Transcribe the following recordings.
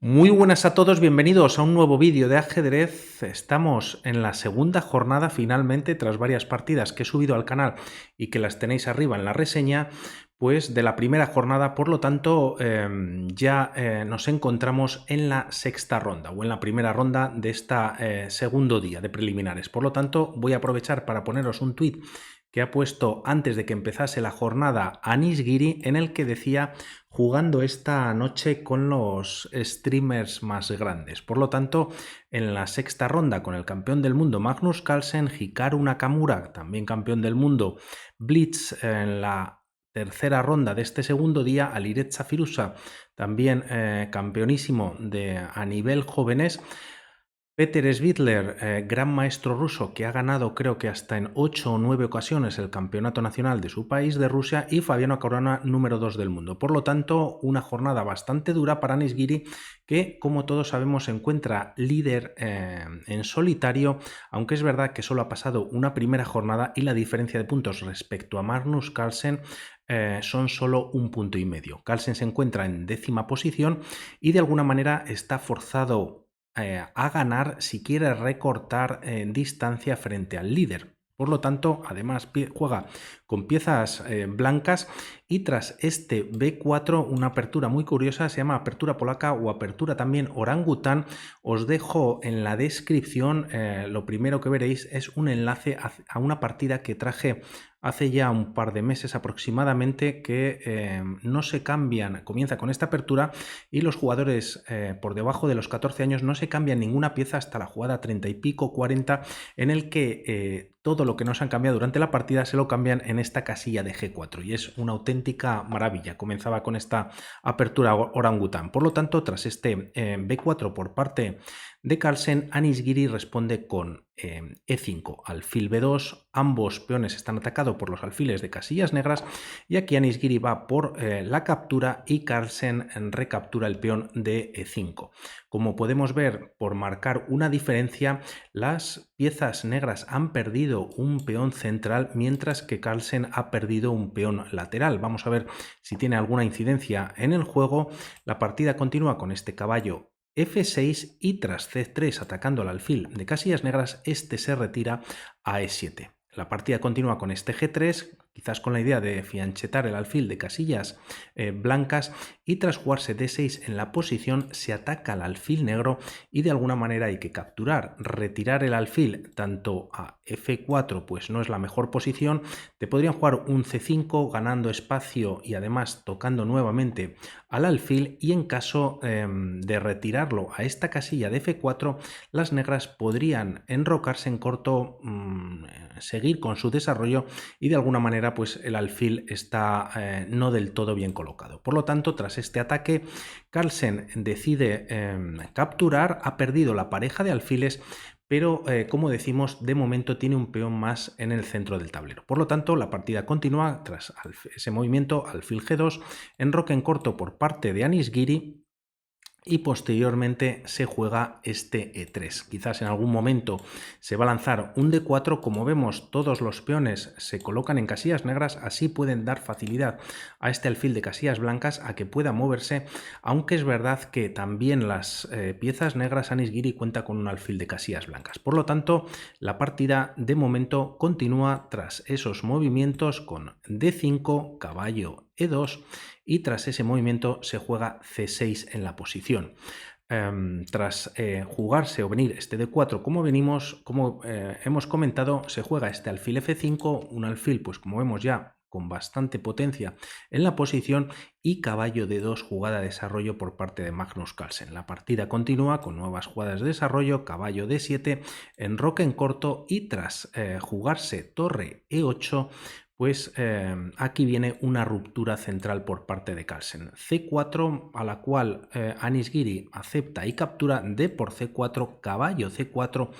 Muy buenas a todos, bienvenidos a un nuevo vídeo de ajedrez. Estamos en la segunda jornada finalmente, tras varias partidas que he subido al canal y que las tenéis arriba en la reseña, pues de la primera jornada. Por lo tanto, ya nos encontramos en la sexta ronda o en la primera ronda de este segundo día de preliminares. Por lo tanto, voy a aprovechar para poneros un tuit que ha puesto antes de que empezase la jornada Anish Giri, en el que decía: jugando esta noche con los streamers más grandes. Por lo tanto, en la sexta ronda, con el campeón del mundo Magnus Carlsen, Hikaru Nakamura, también campeón del mundo, Blitz en la tercera ronda de este segundo día, Alireza Firuza, también campeonísimo a nivel jóvenes, Peter Svitler, gran maestro ruso que ha ganado creo que hasta en 8 o 9 ocasiones el campeonato nacional de su país, de Rusia, y Fabiano Caruana, número 2 del mundo. Por lo tanto, una jornada bastante dura para Anish Giri, que como todos sabemos se encuentra líder en solitario, aunque es verdad que solo ha pasado una primera jornada y la diferencia de puntos respecto a Magnus Carlsen son solo 1,5 puntos. Carlsen se encuentra en 10ª posición y de alguna manera está forzado a ganar si quiere recortar distancia frente al líder. Por lo tanto, además juega con piezas blancas, y tras este B4, una apertura muy curiosa, se llama apertura polaca o apertura también orangután. Os dejo en la descripción, lo primero que veréis es un enlace a una partida que traje hace ya un par de meses aproximadamente, que no se cambian, comienza con esta apertura y los jugadores por debajo de los 14 años no se cambian ninguna pieza hasta la jugada 30 y pico, 40, en el que todo lo que no se han cambiado durante la partida se lo cambian en esta casilla de G4, y es una auténtica maravilla. Comenzaba con esta apertura orangután. Por lo tanto, tras este B4 por parte de Carlsen, Anish Giri responde con E5, alfil B2, ambos peones están atacados por los alfiles de casillas negras, y aquí Anish Giri va por la captura y Carlsen recaptura el peón de E5. Como podemos ver, por marcar una diferencia, las piezas negras han perdido un peón central, mientras que Carlsen ha perdido un peón lateral. Vamos a ver si tiene alguna incidencia en el juego. La partida continúa con este caballo F6 y tras C3 atacando al alfil de casillas negras, este se retira a E7. La partida continúa con este G3, quizás con la idea de fianchetar el alfil de casillas blancas, y tras jugarse D6 en la posición se ataca al alfil negro y de alguna manera hay que capturar. Retirar el alfil tanto a F4 pues no es la mejor posición. Te podrían jugar un C5 ganando espacio y además tocando nuevamente al alfil, y en caso de retirarlo a esta casilla de F4, las negras podrían enrocarse en corto, seguir con su desarrollo, y de alguna manera pues el alfil está no del todo bien colocado. Por lo tanto, tras este ataque, Carlsen decide capturar. Ha perdido la pareja de alfiles, pero como decimos, de momento tiene un peón más en el centro del tablero. Por lo tanto, la partida continúa tras ese movimiento alfil G2, enroque en corto por parte de Anish Giri, y posteriormente se juega este E3. Quizás en algún momento se va a lanzar un D4. Como vemos, todos los peones se colocan en casillas negras, así pueden dar facilidad a este alfil de casillas blancas a que pueda moverse, aunque es verdad que también las piezas negras, Anish Giri cuenta con un alfil de casillas blancas. Por lo tanto, la partida de momento continúa tras esos movimientos con D5, caballo E2, y tras ese movimiento se juega C6 en la posición. Tras jugarse o venir este D4, como hemos comentado, se juega este alfil F5, un alfil pues como vemos ya con bastante potencia en la posición, y caballo D2, jugada de desarrollo por parte de Magnus Carlsen. La partida continúa con nuevas jugadas de desarrollo, caballo D7, enroque en corto, y tras jugarse torre E8, pues aquí viene una ruptura central por parte de Carlsen. C4, a la cual Anish Giri acepta y captura. D por C4, caballo C4,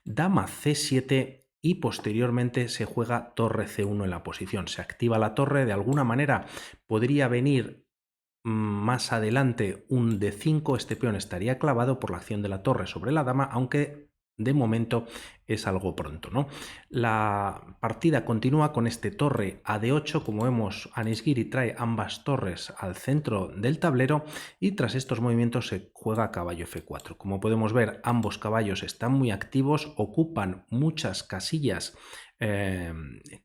dama C7, y posteriormente se juega torre C1 en la posición. Se activa la torre. De alguna manera podría venir más adelante un D5. Este peón estaría clavado por la acción de la torre sobre la dama, aunque de momento es algo pronto, ¿no? La partida continúa con este torre a d8, como vemos, Anisgiri trae ambas torres al centro del tablero y tras estos movimientos se juega caballo f4. Como podemos ver, ambos caballos están muy activos, ocupan muchas casillas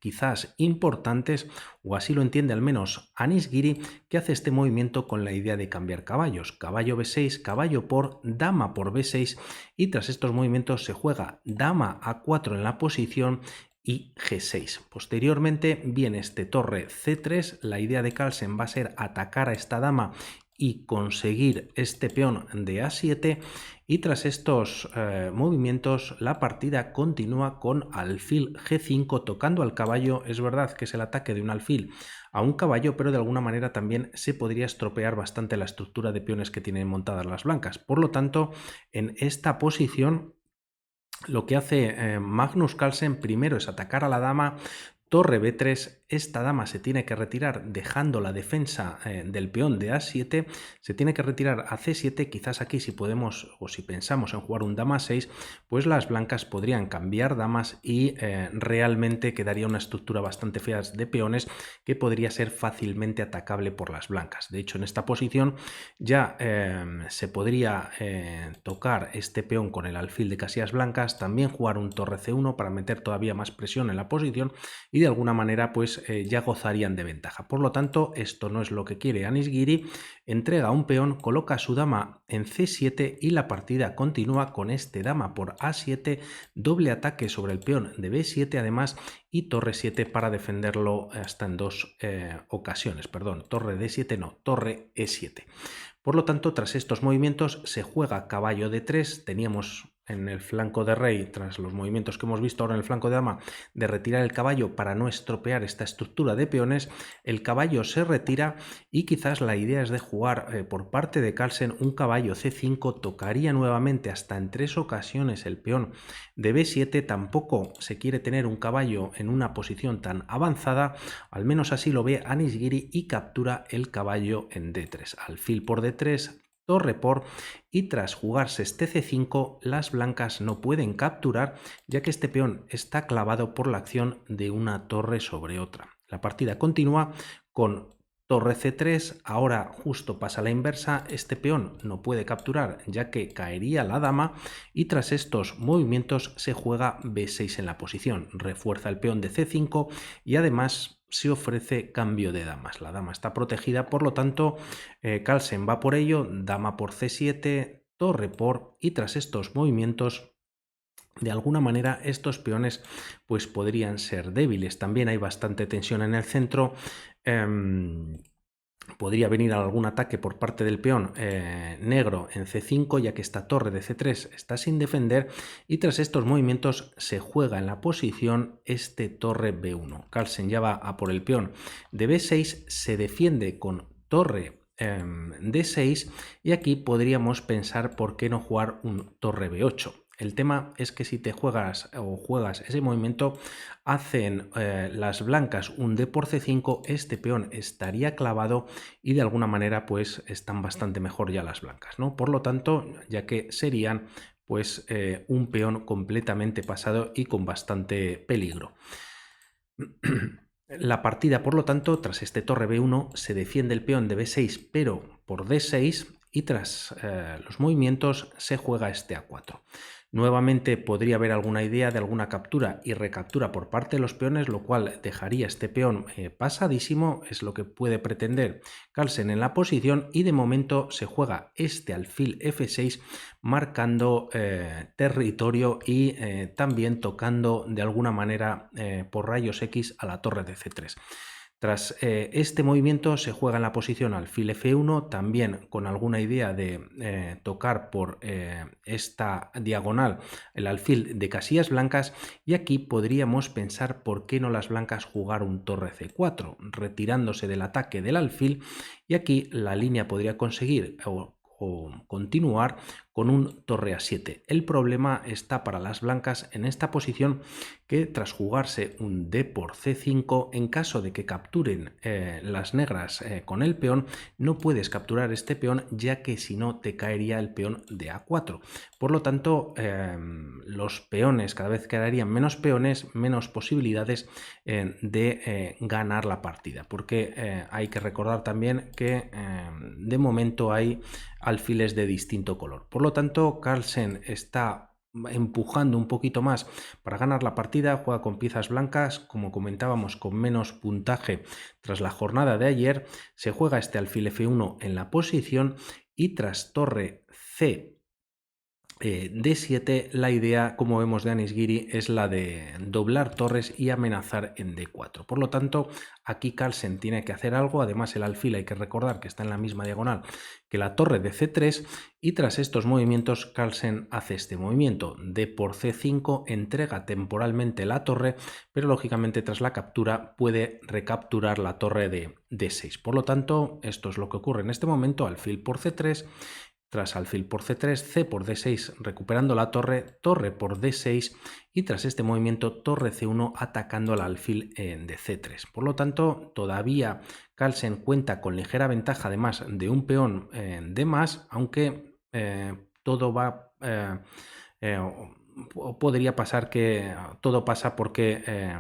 quizás importantes, o así lo entiende al menos Anisgiri, que hace este movimiento con la idea de cambiar caballos. Caballo b6, caballo por dama por b6 y tras estos movimientos se juega dama a4 en la posición y g6. Posteriormente viene este torre c3, la idea de Carlsen va a ser atacar a esta dama y conseguir este peón de a7 y tras estos movimientos la partida continúa con alfil g5 tocando al caballo. Es verdad que es el ataque de un alfil a un caballo, pero de alguna manera también se podría estropear bastante la estructura de peones que tienen montadas las blancas. Por lo tanto, en esta posición lo que hace Magnus Carlsen primero es atacar a la dama. Torre b3, esta dama se tiene que retirar dejando la defensa del peón de a7, se tiene que retirar a c7, quizás aquí si podemos o si pensamos en jugar un dama 6, pues las blancas podrían cambiar damas y realmente quedaría una estructura bastante fea de peones que podría ser fácilmente atacable por las blancas. De hecho, en esta posición ya se podría tocar este peón con el alfil de casillas blancas, también jugar un torre c1 para meter todavía más presión en la posición y de alguna manera pues ya gozarían de ventaja. Por lo tanto, esto no es lo que quiere Anisgiri, entrega un peón, coloca a su dama en c7 y la partida continúa con este dama por a7, doble ataque sobre el peón de b7 además y torre 7 para defenderlo hasta en dos ocasiones, perdón, torre d7 no, torre e7. Por lo tanto, tras estos movimientos se juega caballo d3, teníamos en el flanco de rey, tras los movimientos que hemos visto ahora en el flanco de dama, de retirar el caballo para no estropear esta estructura de peones, el caballo se retira y quizás la idea es de jugar por parte de Carlsen un caballo c5, tocaría nuevamente hasta en 3 ocasiones el peón de b7, tampoco se quiere tener un caballo en una posición tan avanzada, al menos así lo ve Anisgiri y captura el caballo en d3, alfil por d3, torre por y tras jugarse este c5 las blancas no pueden capturar ya que este peón está clavado por la acción de una torre sobre otra. La partida continúa con torre c3, ahora justo pasa la inversa, este peón no puede capturar ya que caería la dama y tras estos movimientos se juega b6 en la posición, refuerza el peón de c5 y además se ofrece cambio de damas. La dama está protegida, por lo tanto Carlsen va por ello, dama por c7, torre por y tras estos movimientos de alguna manera estos peones pues podrían ser débiles. También hay bastante tensión en el centro. Podría venir algún ataque por parte del peón negro en c5 ya que esta torre de c3 está sin defender y tras estos movimientos se juega en la posición este torre b1. Carlsen ya va a por el peón de b6, se defiende con torre d6 y aquí podríamos pensar por qué no jugar un torre b8. El tema es que si te juegas ese movimiento, hacen las blancas un d por c5, este peón estaría clavado y de alguna manera pues están bastante mejor ya las blancas, ¿no? Por lo tanto, ya que serían pues un peón completamente pasado y con bastante peligro. La partida, por lo tanto, tras este torre b1 se defiende el peón de b6 pero por d6 y tras los movimientos se juega este a4. Nuevamente podría haber alguna idea de alguna captura y recaptura por parte de los peones, lo cual dejaría este peón pasadísimo, es lo que puede pretender Carlsen en la posición y de momento se juega este alfil f6 marcando territorio y también tocando de alguna manera por rayos X a la torre de c3. Tras este movimiento se juega en la posición alfil f1, también con alguna idea de tocar por esta diagonal el alfil de casillas blancas y aquí podríamos pensar por qué no las blancas jugar un torre c4, retirándose del ataque del alfil y aquí la línea podría conseguir o o continuar con un torre a7. El problema está para las blancas en esta posición, que tras jugarse un d por c5, en caso de que capturen las negras con el peón, no puedes capturar este peón, ya que si no te caería el peón de a4. Por lo tanto, los peones cada vez quedarían menos peones, menos posibilidades de ganar la partida, porque hay que recordar también que de momento hay alfiles de distinto color. Por lo tanto, Carlsen está empujando un poquito más para ganar la partida, juega con piezas blancas, como comentábamos, con menos puntaje tras la jornada de ayer. Se juega este alfil F1 en la posición y tras torre C D7, la idea, como vemos de Anish Giri, es la de doblar torres y amenazar en D4. Por lo tanto, aquí Carlsen tiene que hacer algo. Además, el alfil hay que recordar que está en la misma diagonal que la torre de C3, y tras estos movimientos Carlsen hace este movimiento D por C5, entrega temporalmente la torre, pero lógicamente tras la captura puede recapturar la torre de D6. Por lo tanto, esto es lo que ocurre en este momento: alfil por C3, tras alfil por C3, C por D6 recuperando la torre, torre por D6 y tras este movimiento torre C1 atacando al alfil de C3. Por lo tanto, todavía Carlsen cuenta con ligera ventaja, además de un peón de más, aunque todo va... podría pasar que todo pasa porque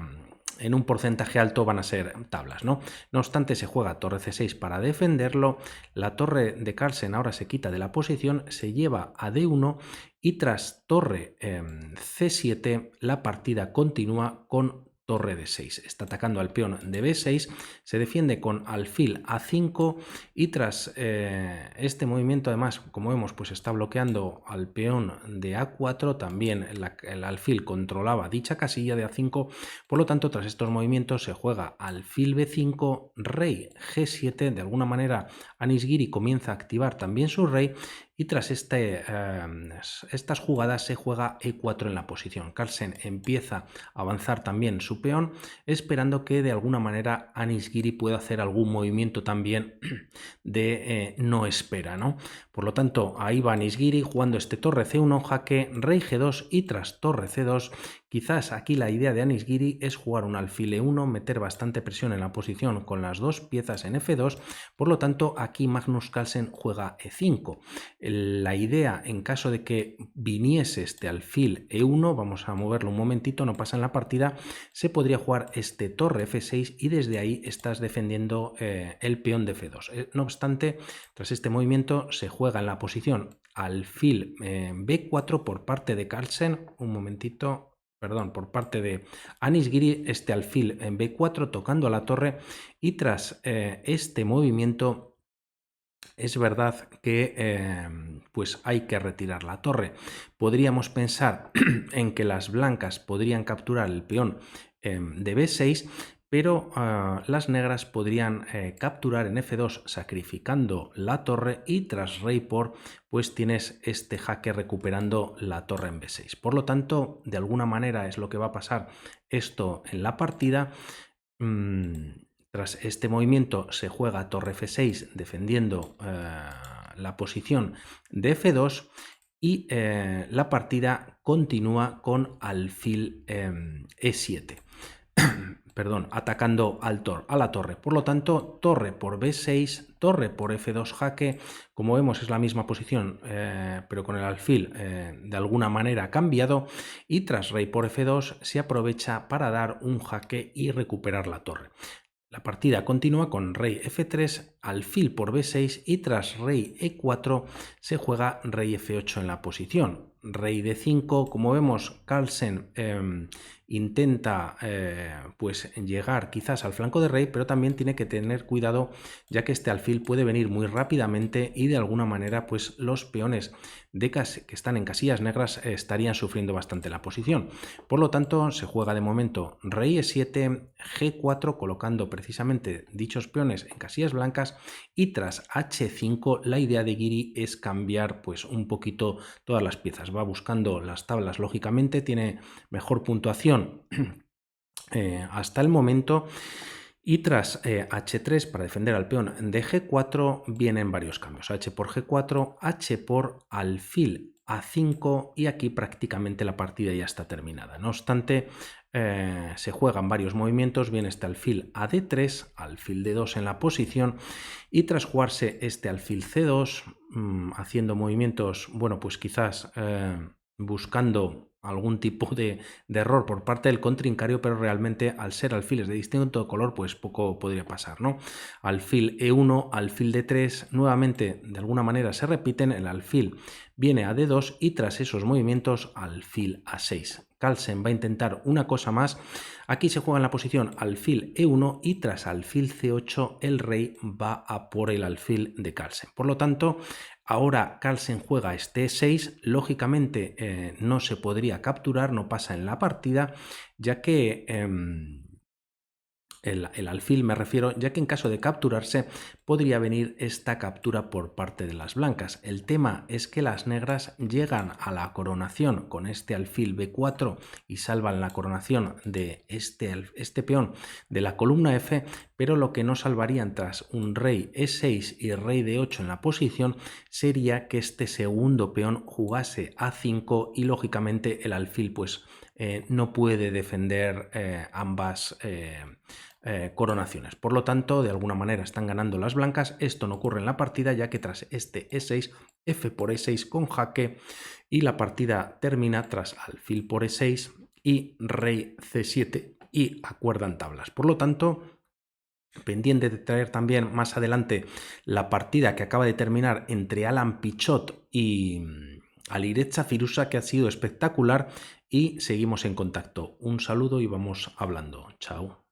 en un porcentaje alto van a ser tablas, ¿no? No obstante, se juega torre C6 para defenderlo. La torre de Carlsen ahora se quita de la posición, se lleva a D1 y tras torre C7 la partida continúa con torre D6. Está atacando al peón de B6, se defiende con alfil A5 y tras este movimiento, además, como vemos, pues está bloqueando al peón de A4. También el alfil controlaba dicha casilla de A5. Por lo tanto, tras estos movimientos se juega alfil B5, rey G7. De alguna manera, Anish Giri comienza a activar también su rey. Y tras estas jugadas se juega E4 en la posición. Carlsen empieza a avanzar también su peón, esperando que de alguna manera Anish Giri pueda hacer algún movimiento también de no espera, ¿no? Por lo tanto, ahí va Anish Giri jugando este torre C1, jaque, rey G2 y tras torre C2. Quizás aquí la idea de Anish Giri es jugar un alfil E1, meter bastante presión en la posición con las dos piezas en F2. Por lo tanto, aquí Magnus Carlsen juega E5. La idea, en caso de que viniese este alfil E1, vamos a moverlo un momentito, no pasa en la partida, se podría jugar este torre F6 y desde ahí estás defendiendo el peón de F2. No obstante, tras este movimiento se juega en la posición alfil B4 por parte de Carlsen. Un momentito. Perdón, por parte de Anish Giri, este alfil en B4 tocando a la torre, y tras este movimiento es verdad que pues hay que retirar la torre. Podríamos pensar en que las blancas podrían capturar el peón de B6, pero las negras podrían capturar en F2 sacrificando la torre, y tras rey por pues tienes este jaque recuperando la torre en B6. Por lo tanto, de alguna manera es lo que va a pasar esto en la partida. Tras este movimiento se juega torre F6 defendiendo la posición de F2 y la partida continúa con alfil E7. Perdón, atacando a la torre. Por lo tanto, torre por B6, torre por F2 jaque. Como vemos, es la misma posición, pero con el alfil de alguna manera cambiado. Y tras rey por F2 se aprovecha para dar un jaque y recuperar la torre. La partida continúa con rey F3, alfil por B6 y tras rey E4 se juega rey F8 en la posición. Rey D5, como vemos, Carlsen intenta pues llegar quizás al flanco de rey, pero también tiene que tener cuidado, ya que este alfil puede venir muy rápidamente y de alguna manera pues los peones que están en casillas negras estarían sufriendo bastante la posición. Por lo tanto, se juega de momento rey E7, G4, colocando precisamente dichos peones en casillas blancas, y tras H5 la idea de Giri es cambiar pues un poquito todas las piezas. Va buscando las tablas, lógicamente, tiene mejor puntuación hasta el momento. Y tras h3 para defender al peón de g4 vienen varios cambios. H por g4, h por alfil a5 y aquí prácticamente la partida ya está terminada. No obstante, se juegan varios movimientos, viene este alfil a d3, alfil d2 en la posición y tras jugarse este alfil c2, haciendo movimientos, bueno, pues quizás buscando algún tipo de error por parte del contrincario, pero realmente al ser alfiles de distinto color, pues poco podría pasar, ¿no? Alfil E1, alfil D3, nuevamente de alguna manera se repiten, el alfil viene a D2 y tras esos movimientos alfil A6. Carlsen va a intentar una cosa más, aquí se juega en la posición alfil E1 y tras alfil C8 el rey va a por el alfil de Carlsen. Por lo tanto, ahora Carlsen juega este 6, lógicamente no se podría capturar, no pasa en la partida, ya que el alfil me refiero, ya que en caso de capturarse podría venir esta captura por parte de las blancas. El tema es que las negras llegan a la coronación con este alfil B4 y salvan la coronación de este peón de la columna F, pero lo que no salvarían tras un rey E6 y rey D8 en la posición sería que este segundo peón jugase A5 y lógicamente el alfil pues no puede defender ambas coronaciones. Por lo tanto, de alguna manera están ganando las blancas. Esto no ocurre en la partida, ya que tras este E6, F por E6 con jaque y la partida termina tras alfil por E6 y rey C7 y acuerdan tablas. Por lo tanto, pendiente de traer también más adelante la partida que acaba de terminar entre Alan Pichot y Alireza Firuza, que ha sido espectacular, y seguimos en contacto. Un saludo y vamos hablando. Chao.